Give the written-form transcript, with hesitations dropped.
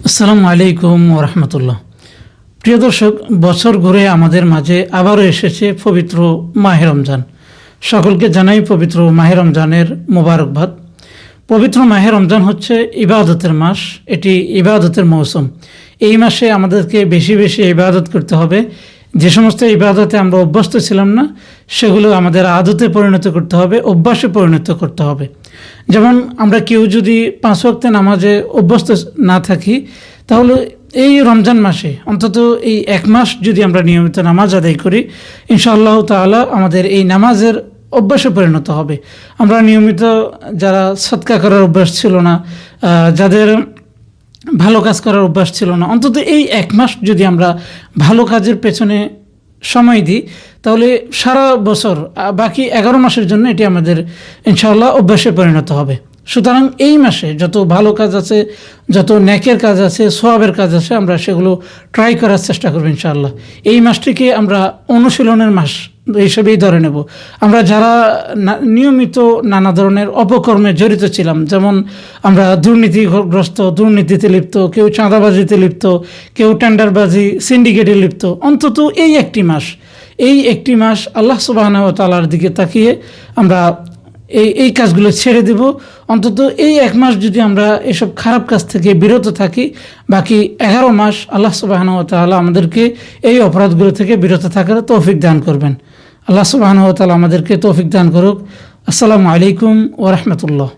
আসসালামু আলাইকুম ওরহমতুল্লাহ। প্রিয় দর্শক, বছর ঘুরে আমাদের মাঝে আবারও এসেছে পবিত্র মাহে রমজান। সকলকে জানাই পবিত্র মাহে রমজানের মোবারকবাদ। পবিত্র মাহে রমজান হচ্ছে ইবাদতের মাস, এটি ইবাদতের মৌসুম। এই মাসে আমাদেরকে বেশি বেশি ইবাদত করতে হবে। যে সমস্ত ইবাদতে আমরা অভ্যস্ত ছিলাম না, সেগুলো আমাদের আদতে পরিণত করতে হবে, অভ্যাসে পরিণত করতে হবে। যেমন আমরা কেউ যদি 5 ওয়াক্ত নামাজে অভ্যস্ত না থাকি, তাহলে এই রমজান মাসে অন্তত এই 1 মাস যদি আমরা নিয়মিত নামাজ আদায় করি, ইনশাআল্লাহ তাআলা আমাদের এই নামাজের অভ্যাসে পরিণত হবে। আমরা নিয়মিত যারা সদকা করার অভ্যাস ছিল না, যাদের ভালো কাজ করার অভ্যাস ছিল না, অন্তত এই 1 মাস যদি আমরা ভালো কাজের পেছনে সময় দিই, তাহলে সারা বছর বাকি 11 মাসের জন্য এটি আমাদের ইনশাআল্লাহ অভ্যাসে পরিণত হবে। সুতরাং এই মাসে যত ভালো কাজ আছে, যত নেকের কাজ আছে, সওয়াবের কাজ আছে, আমরা সেগুলো ট্রাই করার চেষ্টা করব ইনশাআল্লাহ। এই মাসটিকে আমরা অনুশীলনের মাস হিসেবেই ধরে নেব। আমরা যারা নিয়মিত নানা ধরনের অপকর্মে জড়িত ছিলাম, যেমন আমরা দুর্নীতিগ্রস্ত, দুর্নীতিতে লিপ্ত, কেউ চাঁদাবাজিতে লিপ্ত, কেউ টেন্ডারবাজি, সিন্ডিকেটে লিপ্ত, অন্তত এই একটি মাস আল্লাহ সুবহানাহু ওয়া তাআলার দিকে তাকিয়ে আমরা এই কাজগুলো ছেড়ে দেব। অন্তত এই 1 মাস যদি আমরা এসব খারাপ কাজ থেকে বিরত থাকি, বাকি 11 মাস আল্লাহ সুবহানাহু ওয়া তাআলা আমাদেরকে এই অপরাধগুলো থেকে বিরত থাকার তৌফিক দান করবেন। আল্লাহ সুবহানাহু ওয়া তাআলা আমাদেরকে তৌফিক দান করুক। আসসালামু আলাইকুম ওয়া রাহমাতুল্লাহ।